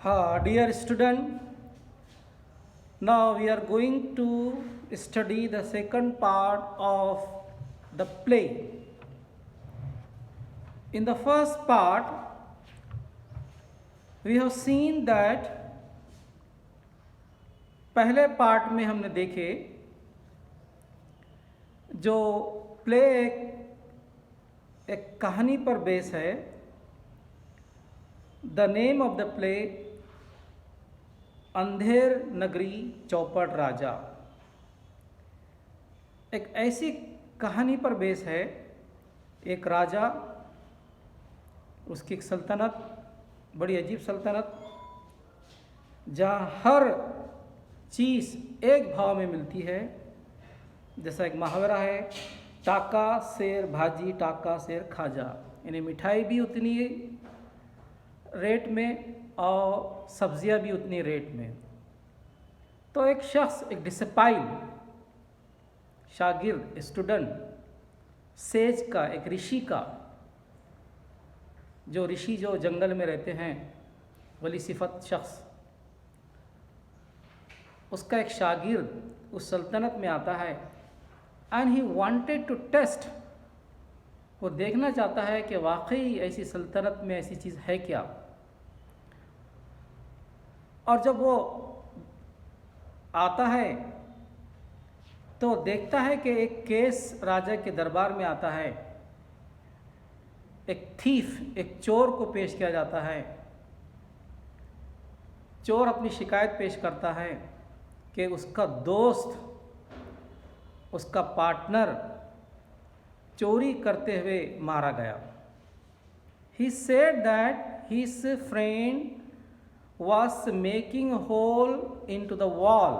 Dear student, now we are going to study the second part of the play. In the first part, we have seen that पहले part में हमने देखे जो play एक कहानी पर बेस है. The name of the play Andher Nagari चौपड़ राजा. एक ऐसी कहानी पर बेस है. एक राजा, उसकी एक सल्तनत, बड़ी अजीब सल्तनत, जहाँ हर चीज़ एक भाव में मिलती है. जैसा एक मुहावरा है, टाका शेर भाजी टाका शेर खाजा. यानी मिठाई भी उतनी रेट में और सब्जियां भी उतनी रेट में. तो एक शख्स, एक डिसिपाइल, शागिर्द, स्टूडेंट, सेज का, एक ऋषि का, जो ऋषि जो जंगल में रहते हैं, वली सिफत शख्स, उसका एक शागिर्द उस सल्तनत में आता है. And he wanted to test, वो देखना चाहता है कि वाकई ऐसी सल्तनत में ऐसी चीज़ है क्या. और जब वो आता है तो देखता है कि एक केस राजा के दरबार में आता है. एक थीफ, एक चोर को पेश किया जाता है. चोर अपनी शिकायत पेश करता है कि उसका दोस्त, उसका पार्टनर चोरी करते हुए मारा गया. He said that his friend was making hole into the wall.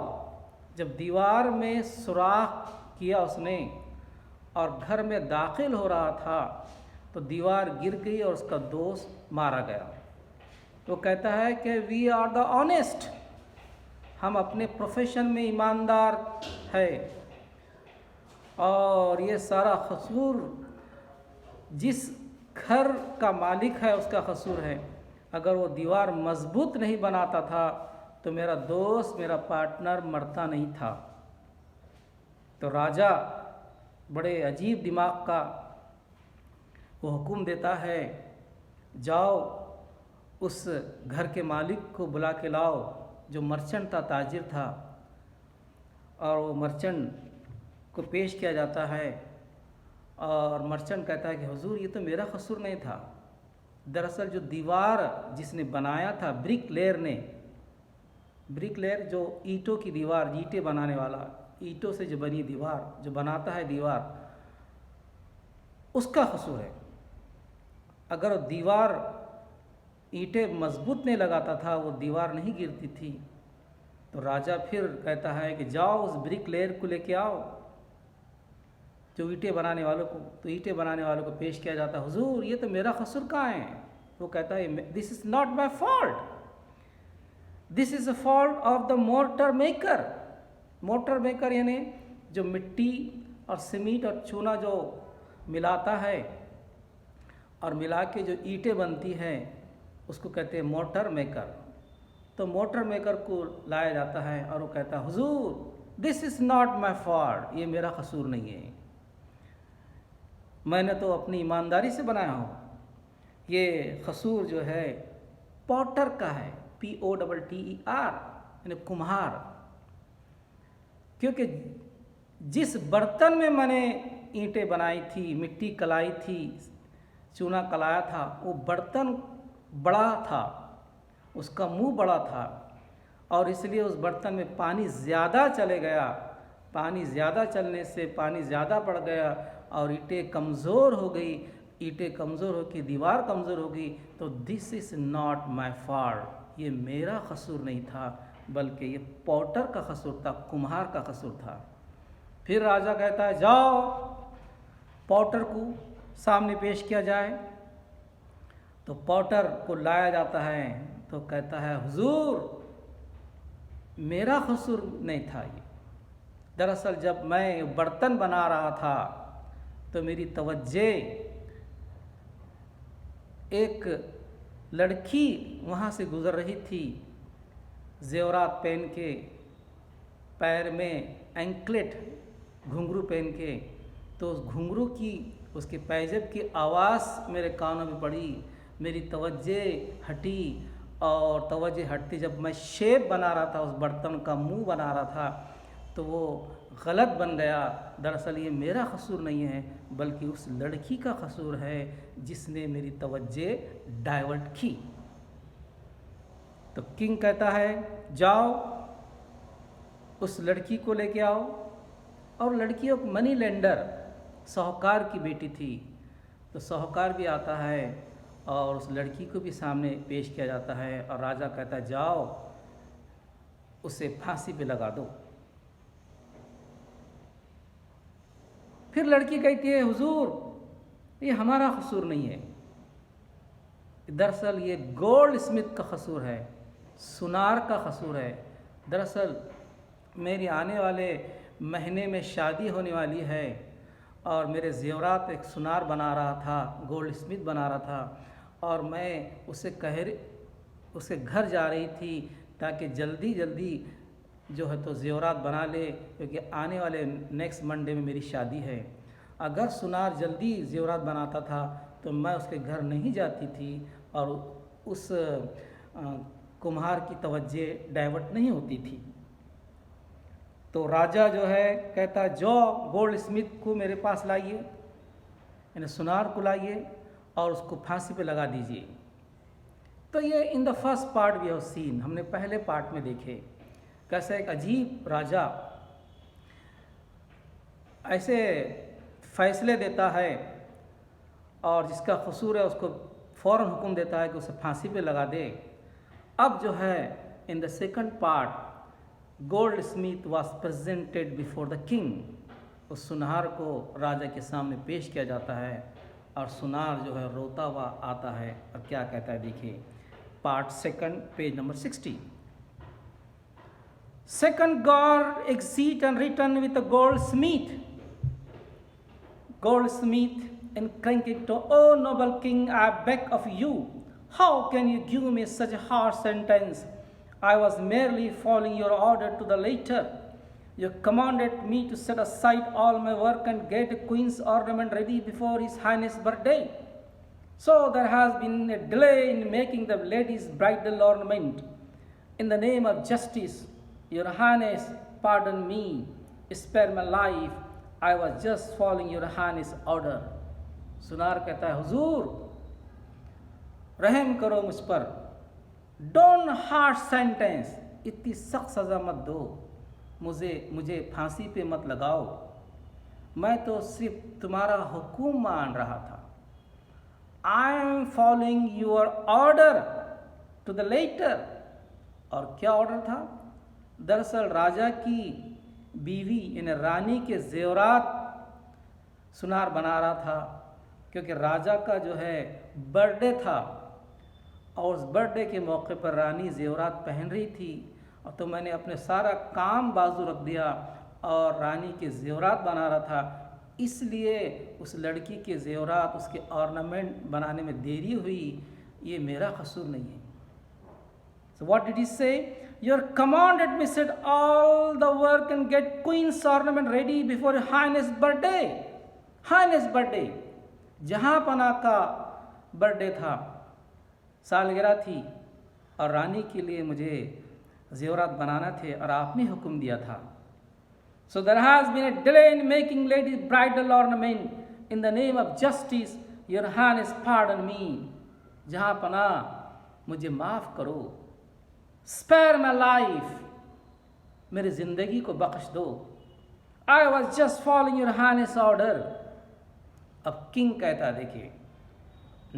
जब दीवार में सुराख किया उसने और घर में दाखिल हो रहा था तो दीवार गिर गई और उसका दोस्त मारा गया. तो कहता है कि वी आर द ऑनेस्ट, हम अपने प्रोफेशन में ईमानदार है और ये सारा कसूर जिस घर का मालिक है उसका कसूर है. अगर वो दीवार मजबूत नहीं बनाता था तो मेरा दोस्त, मेरा पार्टनर मरता नहीं था. तो राजा बड़े अजीब दिमाग का, वो हुक्म देता है, जाओ उस घर के मालिक को बुला के लाओ, जो मर्चेंट था, ताजिर था. और वो मर्चेंट को पेश किया जाता है और मर्चेंट कहता है कि हुजूर ये तो मेरा कसूर नहीं था. दरअसल जो दीवार जिसने बनाया था, ब्रिकलेयर ने, ब्रिकलेयर जो ईंटों की दीवार, ईंटें बनाने वाला, ईंटों से जो बनी दीवार, जो बनाता है दीवार, उसका कसूर है. अगर वो दीवार ईंटें मजबूत नहीं लगाता था, वो दीवार नहीं गिरती थी. तो राजा फिर कहता है कि जाओ उस ब्रिकलेयर को लेके आओ, जो ईंटें बनाने वालों को. तो ईंटें बनाने वालों को पेश किया जाता है, हुजूर ये तो मेरा कसूर कहाँ है. वो कहता है this is not my fault, this is a fault of the mortar maker. Mortar maker यानी जो मिट्टी और सीमेंट और चूना जो मिलाता है और मिला के जो ईंटें बनती हैं उसको कहते हैं मोर्टर मेकर. तो मोर्टर मेकर को लाया जाता है और वो कहता है हुजूर this is not my fault, ये मेरा कसूर नहीं है, मैंने तो अपनी ईमानदारी से बनाया हूँ. ये कसूर जो है पॉटर का है, POTTER, यानी कुम्हार. क्योंकि जिस बर्तन में मैंने ईंटें बनाई थी, मिट्टी कलाई थी, चूना कलाया था, वो बर्तन बड़ा था, उसका मुंह बड़ा था और इसलिए उस बर्तन में पानी ज़्यादा चले गया. पानी ज़्यादा चलने से पानी ज़्यादा बढ़ गया और ईंटें कमज़ोर हो गई. ईंटें कमज़ोर हो के दीवार कमज़ोर हो गई. तो this is not my fault, ये मेरा कसूर नहीं था, बल्कि ये पॉटर का कसूर था, कुम्हार का कसूर था. फिर राजा कहता है जाओ पॉटर को सामने पेश किया जाए. तो पॉटर को लाया जाता है तो कहता है हुजूर मेरा कसूर नहीं था. ये दरअसल जब मैं बर्तन बना रहा था तो मेरी तवज्जे एक लड़की वहाँ से गुजर रही थी, जेवरात पहन के, पैर में एंकलेट घुंघरू पहन के। तो उस घुंघरू की, उसके पैजेब की आवाज़ मेरे कानों में पड़ी। मेरी तवज्जे हटी, और तवज्जे हटती जब मैं शेप बना रहा था, उस बर्तन का मुंह बना रहा था, तो वो गलत बन गया। दरअसल ये मेरा कसूर नहीं है, बल्कि उस लड़की का कसूर है जिसने मेरी तवज्जे डाइवर्ट की। तो किंग कहता है जाओ उस लड़की को लेके आओ। और लड़की एक मनी लेंडर, साहूकार की बेटी थी। तो साहूकार भी आता है और उस लड़की को भी सामने पेश किया जाता है, और राजा कहता है जाओ उसे फांसी पे लगा दो। फिर लड़की कहती है हुजूर ये हमारा कसूर नहीं है, दरअसल ये गोल्ड स्मिथ का कसूर है, सुनार का कसूर है। दरअसल मेरी आने वाले महीने में शादी होने वाली है, और मेरे जेवरात एक सुनार बना रहा था, गोल्ड स्मिथ बना रहा था, और मैं उसके घर जा रही थी ताकि जल्दी जल्दी जो है तो जेवरात बना ले, क्योंकि आने वाले नेक्स्ट मंडे में मेरी शादी है। अगर सुनार जल्दी जेवरात बनाता था तो मैं उसके घर नहीं जाती थी, और उस कुम्हार की तवज्जे डाइवर्ट नहीं होती थी। तो राजा जो है कहता जो गोल्ड स्मिथ को मेरे पास लाइए, यानी सुनार को लाइए, और उसको फांसी पे लगा दीजिए। तो ये in the first part we have seen, हमने पहले पार्ट में देखे कैसे एक अजीब राजा ऐसे फैसले देता है, और जिसका कसूर है उसको फ़ौरन हुक्म देता है कि उसे फांसी पे लगा दे। अब जो है in the second part gold Smith was presented before the king. उस सुनार को राजा के सामने पेश किया जाता है, और सुनार जो है रोता हुआ आता है, और क्या कहता है देखिए, part second, page number 60। Second God exit and return with a goldsmith. Goldsmith inclined to, "O noble king, I beg of you, how can you give me such a harsh sentence? I was merely following your order to the letter. You commanded me to set aside all my work and get a queen's ornament ready before His Highness' birthday. So there has been a delay in making the lady's bridal ornament. In the name of justice, Your Highness, pardon me, spare my life. I was just following Your Highness' order." सुनार कहता है हुजूर रहम करो मुझ पर, don't harsh sentence, इतनी सख्त सज़ा मत दो, मुझे फांसी पे मत लगाओ, मैं तो सिर्फ तुम्हारा हुक्म मान रहा था। I am following your order to the letter. और क्या ऑर्डर था? दरअसल राजा की बीवी यानी रानी के जेवरात सुनार बना रहा था, क्योंकि राजा का जो है बर्थडे था, और उस बर्थडे के मौके पर रानी जेवरात पहन रही थी। और तो मैंने अपने सारा काम बाजू रख दिया और रानी के जेवरात बना रहा था, इसलिए उस लड़की के जेवरात, उसके ऑर्नामेंट बनाने में देरी हुई, ये मेरा कसूर नहीं है। So what did he say? "You commanded me set all the work and get queen's ornament ready before Your Highness' birthday." Highness' birthday, जहाँ पना का बर्थडे था, सालगिरह थी, और रानी के लिए मुझे जेवरात बनाना थे, और आपने हुक्म दिया था। So there has been a delay in making lady's bridal ornament. In the name of justice, Your Highness, pardon me. जहाँ पना मुझे माफ़ करो, spare my life, मेरी ज़िंदगी को बख्श दो। I was just following Your Highness' order. अब किंग कहता देखिए,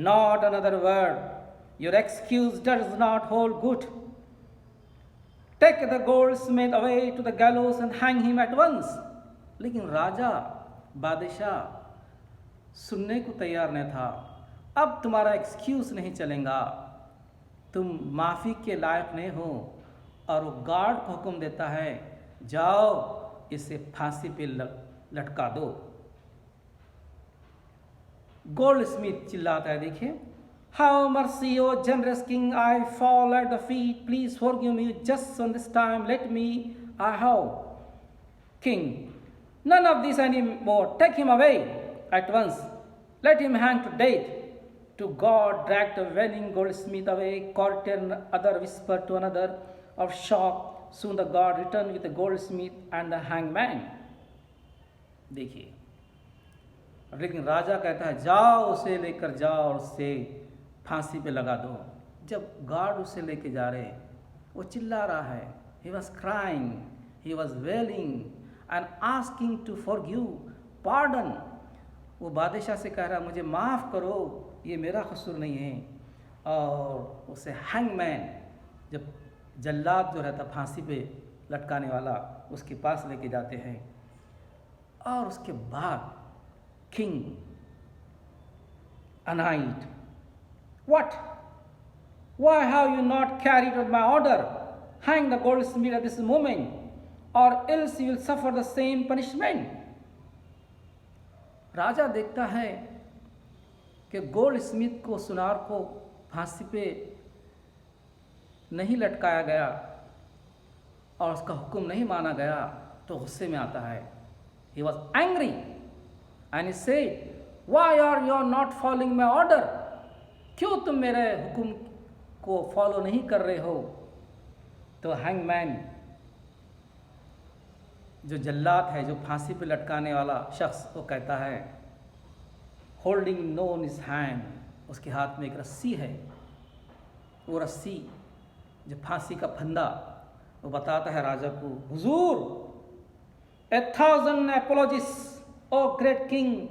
not another word, your excuse does not hold good. Take the goldsmith away to the gallows and hang him at once. लेकिन राजा बादशाह सुनने को तैयार नहीं था। अब तुम्हारा एक्सक्यूज नहीं चलेगा, तुम माफ़ी के लायक नहीं हो। और वो गार्ड को हुक्म देता है जाओ इसे फांसी पे लटका दो। गोल्ड स्मिथ चिल्लाता है देखिए, Have mercy, O generous king, I fall at the feet. Please forgive me just on this time. Let me, I have. King, none of this anymore. Take him away at once. Let him hang to death. To God dragged the wailing goldsmith away. Courtier and other whispered to another of shock. Soon the God returned with the goldsmith and the hangman. देखिए, लेकिन राजा कहता है जाओ उसे लेकर जाओ और उससे फांसी पे लगा दो। जब गार्ड उसे लेके जा रहे, वो चिल्ला रहा है, he was crying, he was wailing and asking to forgive, pardon। वो बादशाह से कह रहा मुझे माफ़ करो, ये मेरा कसूर नहीं है। और उसे हैंगमैन, जब जल्लाद जो रहता फांसी पे लटकाने वाला, उसके पास लेके जाते हैं। और उसके बाद king अनाइट, What? Why have you not carried out my order? Hang the goldsmith at this moment, or else you will suffer the same punishment. राजा देखता है कि गोल्डस्मिथ को, सुनार को फांसी पे नहीं लटकाया गया और उसका हुक्म नहीं माना गया, तो गुस्से में आता है। He was angry and he said, Why are you not following my order? क्यों तुम मेरे हुक्म को फॉलो नहीं कर रहे हो? तो हैंगमैन, जो जल्लाद है, जो फांसी पे लटकाने वाला शख्स, वो कहता है, holding no in his hand, उसके हाथ में एक रस्सी है। वो रस्सी, जो फांसी का फंदा, वो बताता है राजा को, हुजूर, 1,000 apologies, O great king,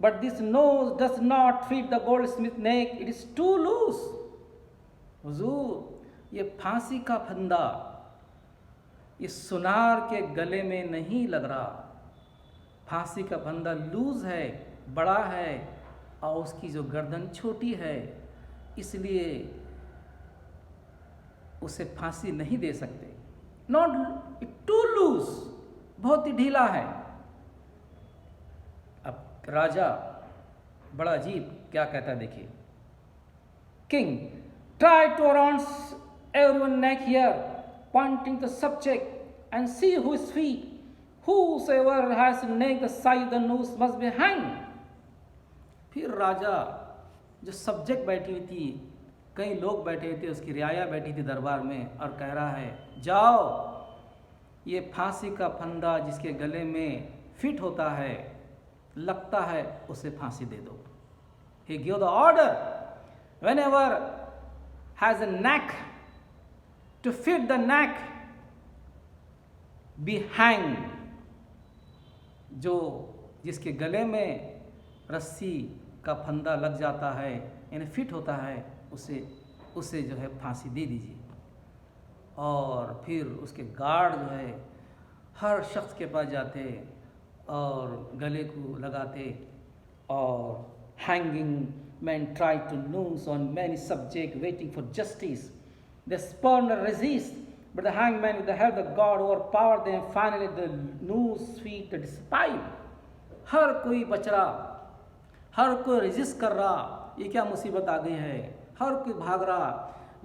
but this nose does not fit the goldsmith neck, it is too loose। हुजूर, ये फांसी का फंदा इस सुनार के गले में नहीं लग रहा। फांसी का फंदा लूज है, बड़ा है, और उसकी जो गर्दन छोटी है, इसलिए उसे फांसी नहीं दे सकते। नॉट टू लूज, बहुत ही ढीला है। अब राजा बड़ा अजीब क्या कहता है, देखिए। King, try to around everyone neck here, pointing the subject and see who is free, whosoever has neck the size the nose must be hanged। फिर राजा, जो सब्जेक्ट बैठी हुई थी, कई लोग बैठे हुए थे, उसकी रियाया बैठी थी दरबार में, और कह रहा है, जाओ ये फांसी का फंदा जिसके गले में फिट होता है, लगता है, उसे फांसी दे दो। He gave the order, whenever has a neck, to fit the neck, be hanged। जो जिसके गले में रस्सी का फंदा लग जाता है, यानी फिट होता है, उसे जो है फांसी दे दीजिए। और फिर उसके गार्ड जो है हर शख्स के पास जाते और गले को लगाते, और hanging men try to noose on many subjects waiting for justice। They spurn and resist, but the hangman with the help of God overpowered them। Finally the noose feet the despite। हर कोई बच रहा, हर कोई resist कर रहा, ये क्या मुसीबत आ गई है, हर कोई भाग रहा,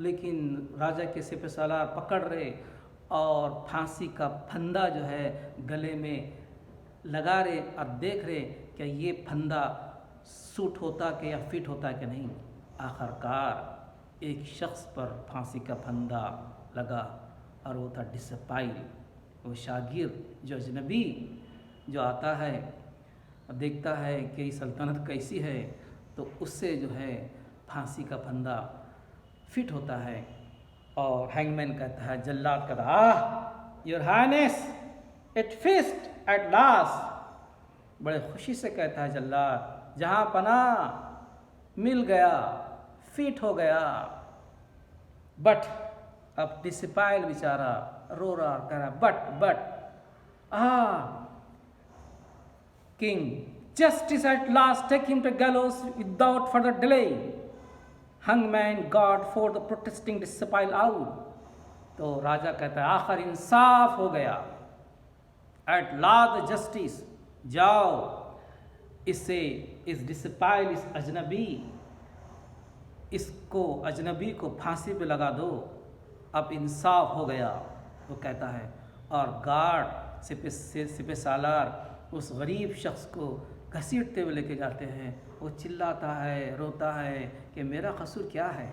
लेकिन राजा के सिपह सालार पकड़ रहे और फांसी का फंदा जो है गले में लगा रहे, और देख रहे कि ये फंदा सूट होता कि या फिट होता कि नहीं। आखिरकार एक शख्स पर फांसी का फंदा लगा, और वो था डिसपाइल, वो शागिर, जो अजनबी जो आता है और देखता है कि सल्तनत कैसी है, तो उससे जो है फांसी का फंदा फिट होता है। और हैंगमैन कहता है, जल्लाद कहता, आह योर हाइनेस, इट फिस्ट एट लास्ट। बड़े खुशी से कहता है जल्लाद, जहाँ पना मिल गया, फिट हो गया। बट अब डिसिपाइल बेचारा रो रहा, कह रहा, but king, justice at last, take him to gallows without further delay. Hangman got for the protesting disciple out. तो राजा कहता है, आखिर इंसाफ हो गया, एट लास्ट जस्टिस, जाओ इसे, इस डिसिपाइल, इस अजनबी इसको अजनबी को फांसी पे लगा दो, अब इंसाफ हो गया, वो कहता है। और गार्ड सिपह सालार उस गरीब शख्स को घसीटते हुए लेके जाते हैं। वो चिल्लाता है, रोता है कि मेरा कसूर क्या है।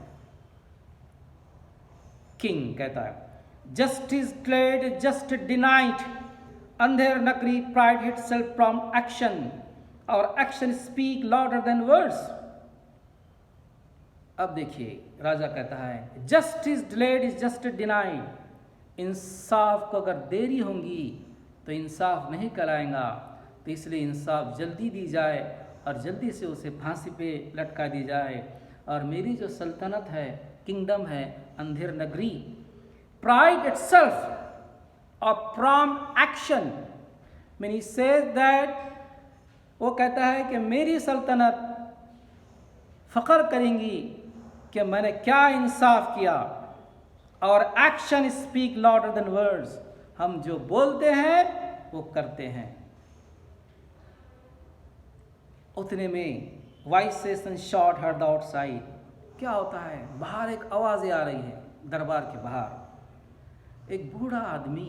किंग कहता है, justice delayed, just denied, Andher Nagari pride itself from action, और action speak louder than words. अब देखिए राजा कहता है, justice delayed is just denied, इंसाफ को अगर देरी होंगी तो इंसाफ नहीं कराएगा, तो इसलिए इंसाफ जल्दी दी जाए और जल्दी से उसे फांसी पे लटका दी जाए। और मेरी जो सल्तनत है, किंगडम है अंधेर नगरी, प्राइड इटसेल्फ और from action, mean says that, वो कहता है कि मेरी सल्तनत फ़ख्र करेंगी कि मैंने क्या इंसाफ किया, और action speak louder than words, हम जो बोलते हैं वो करते हैं। उतने में voices and shot heard outside, क्या होता है, बाहर एक आवाज़ें आ रही है, दरबार के बाहर एक बूढ़ा आदमी,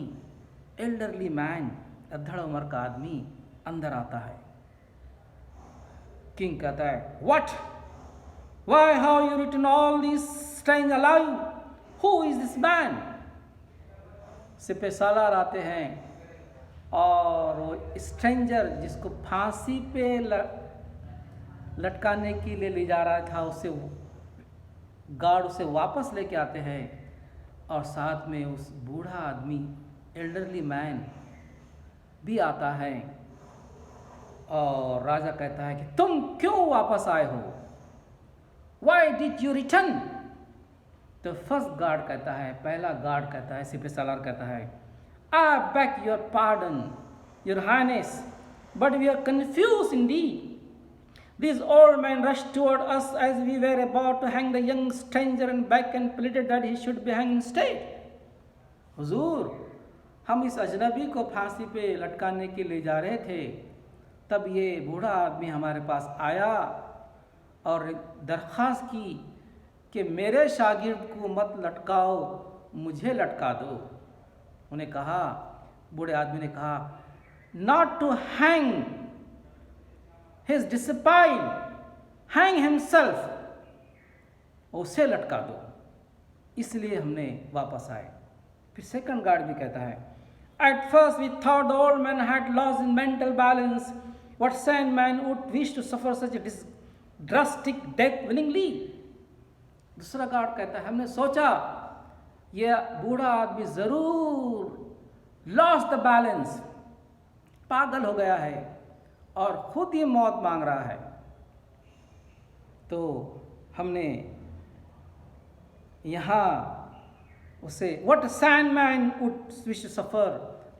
एल्डरली मैन, अधड़ उम्र का आदमी अंदर आता है। किंग कहता है, what, why how you written all this strange alive, who is this man. सिपह सालार आते हैं और वो स्ट्रेंजर जिसको फांसी पे लटकाने के लिए ले जा रहा था, उससे गार्ड उसे वापस लेके आते हैं, और साथ में उस बूढ़ा आदमी, एल्डरली मैन भी आता है। और राजा कहता है कि तुम क्यों वापस आए हो, वाई डिड यू रिटर्न। तो फर्स्ट गार्ड कहता है, पहला गार्ड कहता है, सिपह सालार कहता है, I beg your pardon your highness, but we are confuse indeed, these old men rushed toward us as we were about to hang the young stranger and begged and pleaded that he should be hanged instead. हुजूर, हम इस अजनबी को फांसी पे लटकाने के ले जा रहे थे, तब ये बूढ़ा आदमी हमारे पास आया और दरख्वास्त की कि मेरे शागिर्द को मत लटकाओ, मुझे लटका दो। उन्हें कहा, बूढ़े आदमी ने कहा, not to hang his disciple, hang himself, उसे लटका दो, इसलिए हमने वापस आए। फिर सेकंड गार्ड भी कहता है, at first we thought the old man had lost his mental balance, what sane man would wish to suffer such a drastic death willingly। दूसरा गार्ड कहता है, हमने सोचा यह बूढ़ा आदमी जरूर लॉस्ट द बैलेंस, पागल हो गया है और खुद ही मौत मांग रहा है, तो हमने यहाँ उसे what sane man would wish to suffer,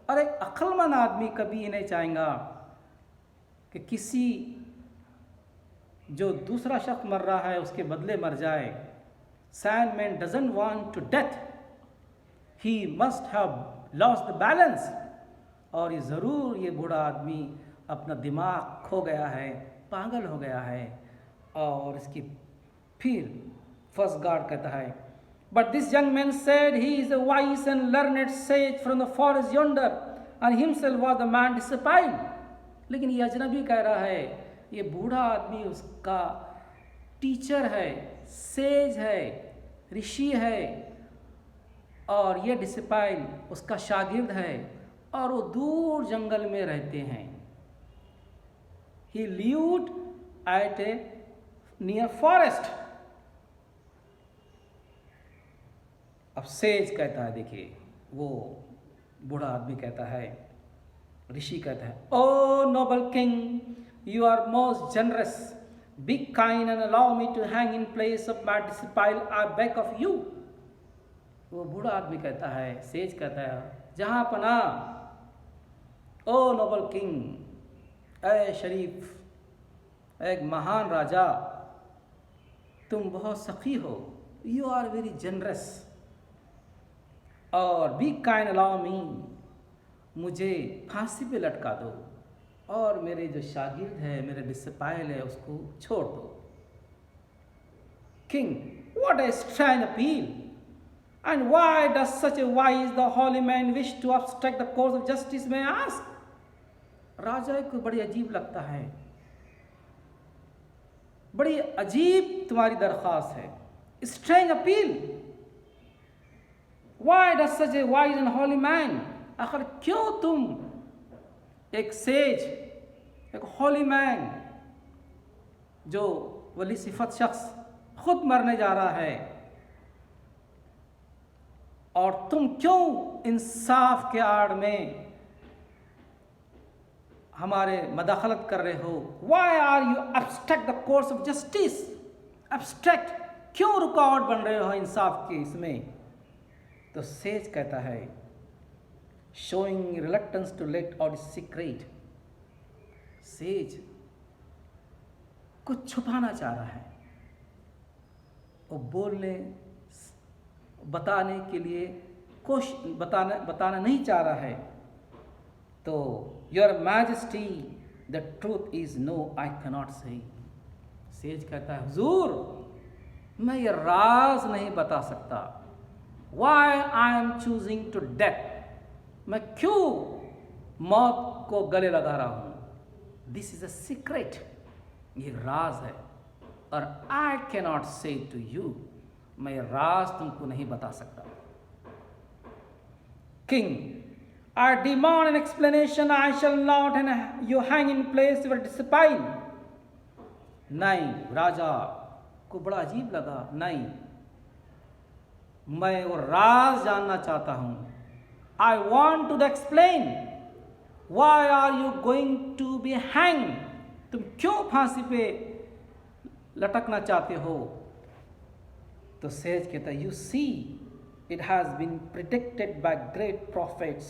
और एक अक्लमंद आदमी कभी ये नहीं चाहेगा कि किसी जो दूसरा शख्स मर रहा है उसके बदले मर जाए। Sane man doesn't want to death, he must have lost the balance, और ये ज़रूर ये बूढ़ा आदमी अपना दिमाग खो गया है, पागल हो गया है। और इसकी फिर फर्स्ट गार्ड कहता है, but this young man said he is a wise and learned sage from the forest yonder and himself was the man despised. लेकिन ये अजनबी कह रहा है ये बूढ़ा आदमी उसका टीचर है, सेज है, ऋषि है, और ये डिसपाइल उसका शागिर्द है, और वो दूर जंगल में रहते हैं। He lived at a near forest। अब सेज कहता है, देखिए वो बूढ़ा आदमी कहता है, ऋषि कहता है, O noble king, you are most generous, be kind and allow me to hang in place of my disciple, I beg of you. वो बूढ़ा आदमी कहता है, सेज कहता है, जहां पना, ओ नोबल किंग, ऐ शरीफ, एक महान राजा, तुम बहुत सखी हो, यू आर वेरी जनरस, और बी काइंड अलाउ मी, मुझे फांसी पे लटका दो, और मेरे जो शागिर्द है, मेरे डिसिपाइल है, उसको छोड़ दो। King, what a strange appeal! And why does such a wise, the holy man wish to obstruct the course of justice, may I ask? राजा को बड़ी अजीब लगता है, बड़ी अजीब तुम्हारी दरख्वास्त है. Strange appeal. Why does such a wise and holy man? आखिर क्यों तुम एक सेज, एक होली मैन, जो वली सिफत शख्स खुद मरने जा रहा है, और तुम क्यों इंसाफ के आड़ में हमारे मदाखलत कर रहे हो? Why are you obstruct the course of justice? Obstruct, क्यों रुकावट बन रहे हो इंसाफ के इसमें? तो सेज कहता है, showing reluctance to let out secret. Sage कुछ छुपाना चाह रहा है, वो बोलने बताने के लिए बताना नहीं चाह रहा है. तो your majesty the truth is no I cannot say. Sage कहता है, हुजूर मैं ये राज नहीं बता सकता. Why I am choosing to death, मैं क्यों मौत को गले लगा रहा हूं? दिस इज अ सीक्रेट, ये राज है, और I cannot say to you, मैं ये राज तुमको नहीं बता सकता. King, I demand an explanation. I shall not and you hang in place your discipline. नहीं, राजा को बड़ा अजीब लगा. नहीं, मैं वो राज जानना चाहता हूं. I want to explain. Why are you going to be hanged? तुम क्यों फांसी पे लटकना चाहते हो? तो सेज कहता है, you see, it has been predicted by great prophets.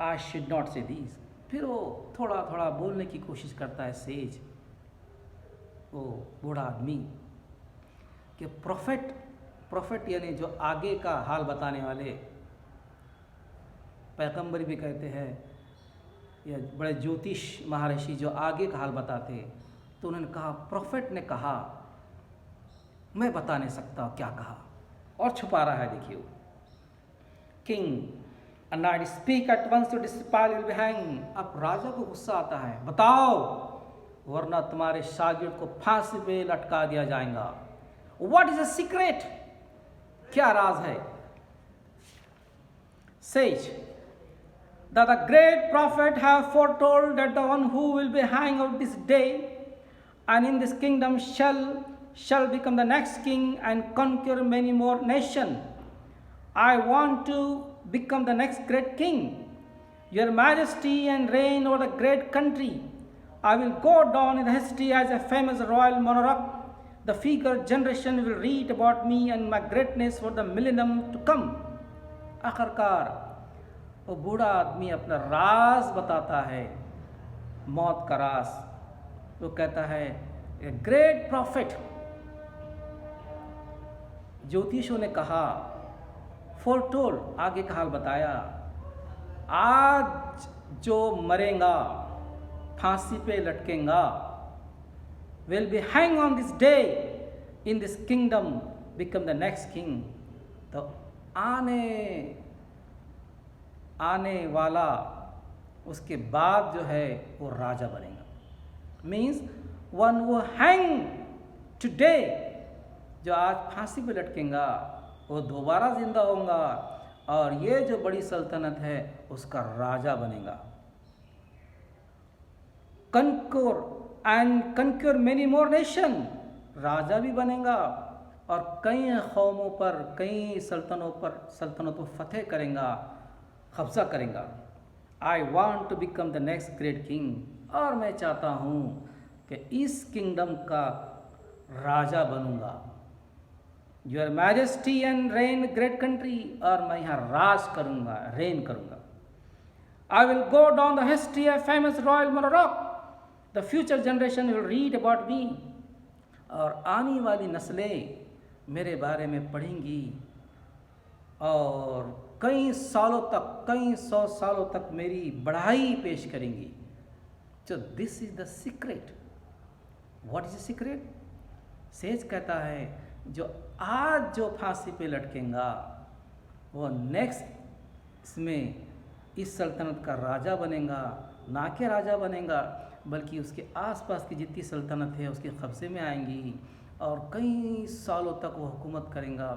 I should not say these. फिर वो थोड़ा थोड़ा बोलने की कोशिश करता है सेज, वो बूढ़ा आदमी, कि प्रोफेट यानी जो आगे का हाल बताने वाले, पैगंबर भी कहते हैं, या बड़े ज्योतिष महर्षि जो आगे का हाल बताते. तो उन्होंने कहा, प्रोफेट ने कहा, मैं बता नहीं सकता क्या कहा, और छुपा रहा है. देखिए, king, and I speak at once to disciple will be hanged. अब राजा को गुस्सा आता है, बताओ, वरना तुम्हारे शागिर्द को फांसी पे लटका दिया जाएगा. What is the secret? क्या राज है? Sage, that the great prophet have foretold that the one who will be hanged on this day and in this kingdom shall become the next king and conquer many more nations. I want to become the next great king, your majesty, and reign over the great country. I will go down in history as a famous royal monarch. The future generation will read about me and my greatness for the millennium to come. आखिरकार वो बूढ़ा आदमी अपना राज बताता है, मौत का राज. वो कहता है, ए ग्रेट प्रॉफिट, ज्योतिषों ने कहा, फोरटोल, आगे का हाल बताया, आज जो मरेगा, फांसी पे लटकेगा, will be hang on this day in this kingdom become the next king. तो आने वाला उसके बाद जो है वो राजा बनेगा. मीन्स वन वो हैंग टुडे, जो आज फांसी पे लटकेगा, वो दोबारा जिंदा होगा, और ये जो बड़ी सल्तनत है उसका राजा बनेगा. कंक्योर मेनी मोर नेशन, राजा भी बनेगा, और कई कौमों पर, कई सल्तनतों पर फतेह करेगा, कब्जा करेगा. I want to become the next great king, और मैं चाहता हूँ कि इस किंगडम का राजा बनूंगा. Your majesty and reign great country, और मैं यहाँ राज करूँगा, रेन करूँगा. I will go down the history of famous royal monarch. The future generation will read about me, और आने वाली नस्लें मेरे बारे में पढ़ेंगी, और कई सौ सालों तक मेरी बढ़ाई पेश करेंगी. So this is the secret. What is the secret? Says कहता है जो आज जो फांसी पे लटकेगा वो नेक्स्ट इसमें इस सल्तनत का राजा बनेगा, ना कि राजा बनेगा बल्कि उसके आसपास की जितनी सल्तनत है उसके कब्ज़े में आएंगी और कई सालों तक वो हुकूमत करेगा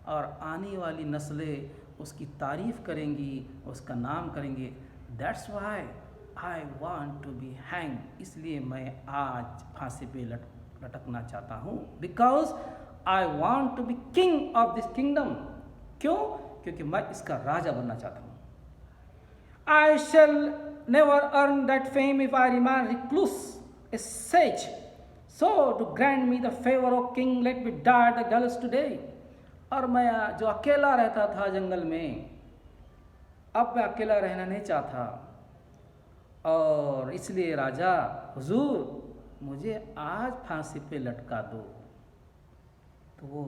और आने वाली नस्लें उसकी तारीफ़ करेंगी, उसका नाम करेंगे। That's why I want to be hang, इसलिए मैं आज फांसी पे लटकना चाहता हूँ। Because I want to be king of this kingdom. क्यों? क्योंकि मैं इसका राजा बनना चाहता हूँ। I shall never earn that fame if I remain recluse, a sage. So to grant me the favor, O king, let me die at the gallows today. और मैं जो अकेला रहता था जंगल में, अब मैं अकेला रहना नहीं चाहता और इसलिए राजा हुजूर मुझे आज फांसी पे लटका दो। तो वो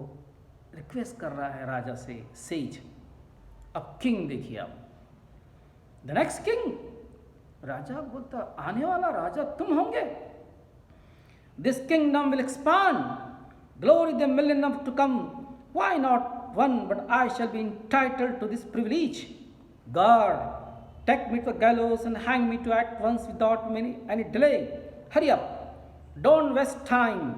रिक्वेस्ट कर रहा है राजा से, सेज। अब किंग देखिए आप, द नेक्स्ट किंग, राजा बोलता आने वाला राजा तुम होंगे। This kingdom will expand, glory the million to come, why not one, but I shall be entitled to this privilege. God take me to the gallows and hang me to at once without any delay. Hurry up, don't waste time,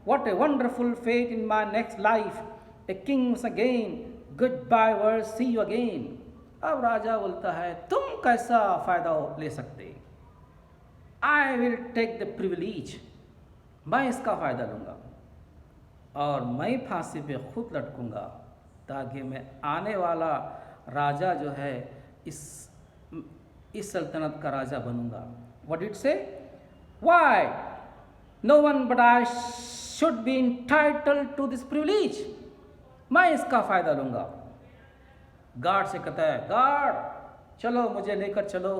what a wonderful fate in my next life, a kings again, goodbye world, see you again. अब राजा बोलता है तुम कैसा फ़ायदा ले सकते? आई will take the privilege, मैं इसका फ़ायदा लूँगा और मैं फांसी पे खुद लटकूँगा ताकि मैं आने वाला राजा जो है इस सल्तनत का राजा बनूँगा। What did say? Why no one but I should be entitled to this privilege, मैं इसका फ़ायदा लूँगा। गार्ड से कहता है गार्ड चलो मुझे लेकर चलो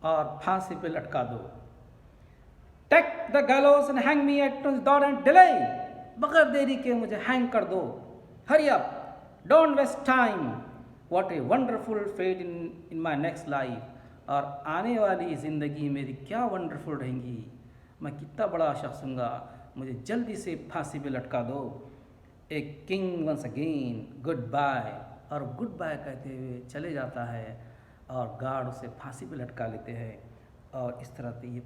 और फांसी पे लटका दो। Take the gallows and hang me at without any delay, बगैर देरी के मुझे हैंग कर दो। Hurry up, don't waste time, what a wonderful fate in my next life. और आने वाली ज़िंदगी मेरी क्या वंडरफुल रहेंगी, मैं कितना बड़ा शख्स हूँगा, मुझे जल्दी से फांसी पे लटका दो। A king once again, goodbye. और गुड बाय कहते हुए चले जाता है और गार्ड उसे फांसी पे लटका लेते हैं और इस तरह से ये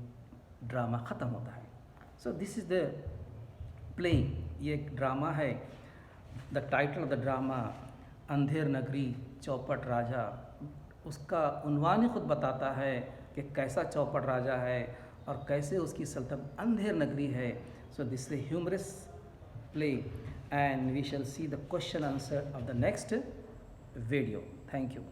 ड्रामा ख़त्म होता है। So this is the play, ये एक ड्रामा है। The title of the drama Andher Nagari चौपट राजा। उसका उन्वान ही खुद बताता है कि कैसा चौपट राजा है और कैसे उसकी सल्तनत अंधेर नगरी है। So this is humorous play and we shall see the question answer of the next video. Thank you.